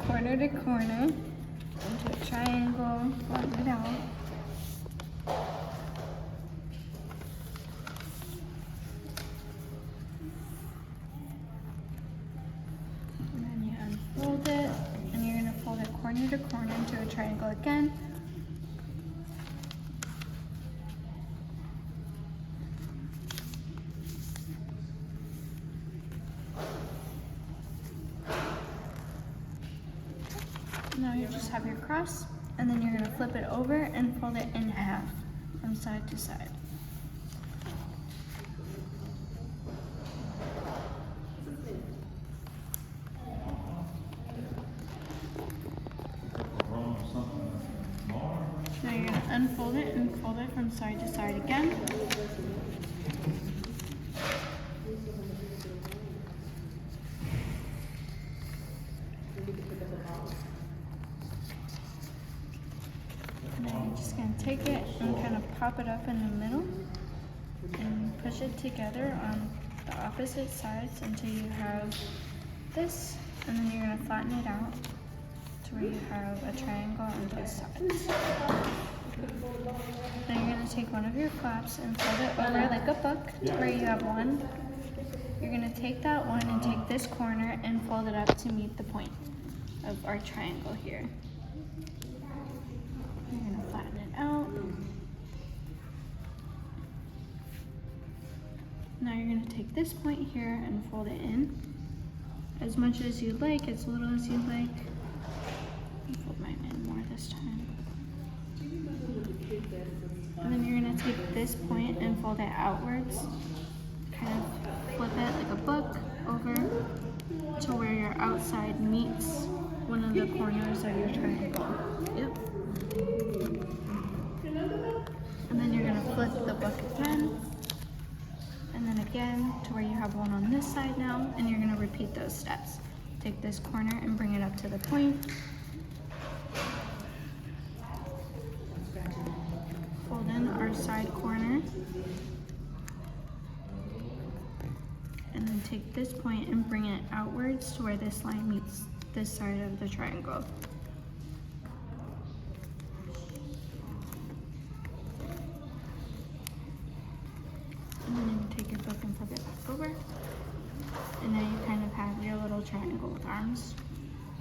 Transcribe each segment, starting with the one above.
corner to corner into a triangle, flatten it out. And then you unfold it, and you're going to fold it corner to corner into a triangle again. Now you just have your cross, and then you're going to flip it over and fold it in half from side to side. Now you're going to unfold it and fold it from side to side again. And then you're just going to take it and kind of pop it up in the middle and push it together on the opposite sides until you have this, and then you're going to flatten it out to where you have a triangle on both sides. Then you're going to take one of your flaps and fold it over like a book to where you have one. You're going to take that one and take this corner and fold it up to meet the point of our triangle here. You're going to flatten it out. Now you're going to take this point here and fold it in as much as you like, as little as you like. I'll fold mine in more this time. And then you're going to take this point and fold it outwards. Kind of flip it like a book over to where your outside meets one of the corners of your triangle. Yep. And then you're going to flip the book again. And then again to where you have one on this side now. And you're going to repeat those steps. Take this corner and bring it up to the point. Fold in our side corner. And then take this point and bring it outwards to where this line meets this side of the triangle. And then you take your book and flip it back over. And now you kind of have your little triangle with arms.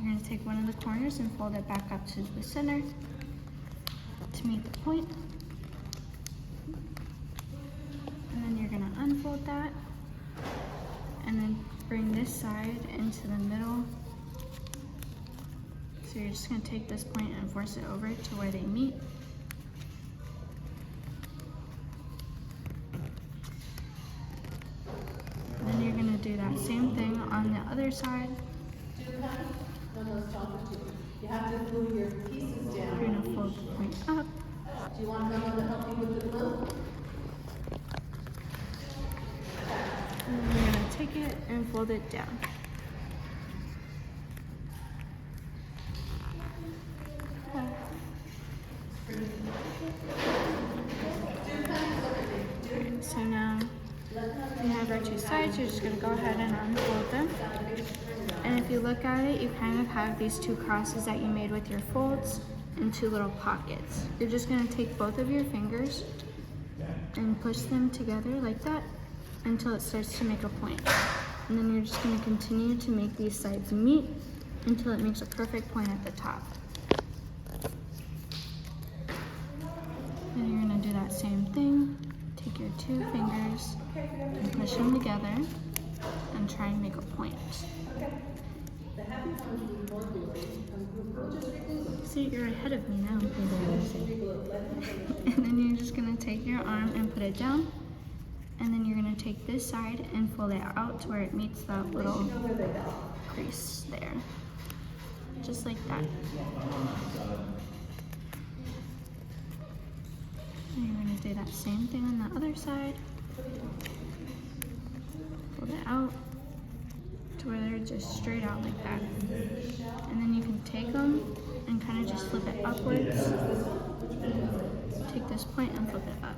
You're going to take one of the corners and fold it back up to the center to meet the point. And then you're going to unfold that. And then bring this side into the middle. So you're just going to take this point and force it over to where they meet. And then you're going to do that same thing on the other side. You have to glue your pieces down. You're going to fold the point up. Do you want someone to help you with the glue? And then you're going to take it and fold it down. So now we have our two sides. You're just going to go ahead and unfold them. And if you look at it, you kind of have these two crosses that you made with your folds and two little pockets. You're just going to take both of your fingers and push them together like that until it starts to make a point. And then you're just going to continue to make these sides meet until it makes a perfect point at the top. And you're going to do that same thing. Take your two fingers and push them together and try and make a point. See, you're ahead of me now. And then you're just going to take your arm and put it down. And then you're going to take this side and fold it out to where it meets that little crease there. Just like that. And you're going to do that same thing on the other side. Fold it out to where they're just straight out like that. And then you can take them and kind of just flip it upwards. Take this point and flip it up.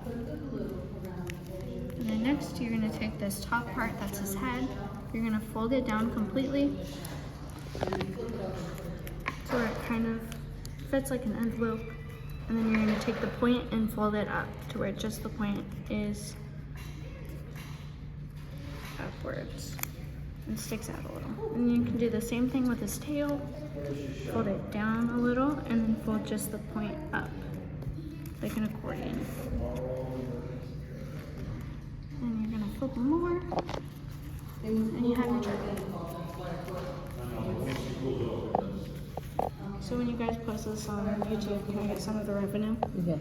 And then next you're going to take this top part, that's his head. You're going to fold it down completely. fits like an envelope. And then you're gonna take the point and fold it up to where just the point is upwards and sticks out a little. And you can do the same thing with his tail. Fold it down a little and then fold just the point up, like an accordion. And you're gonna flip more, and you have your turtle. So when you guys post this on YouTube, can I get some of the revenue? Yeah.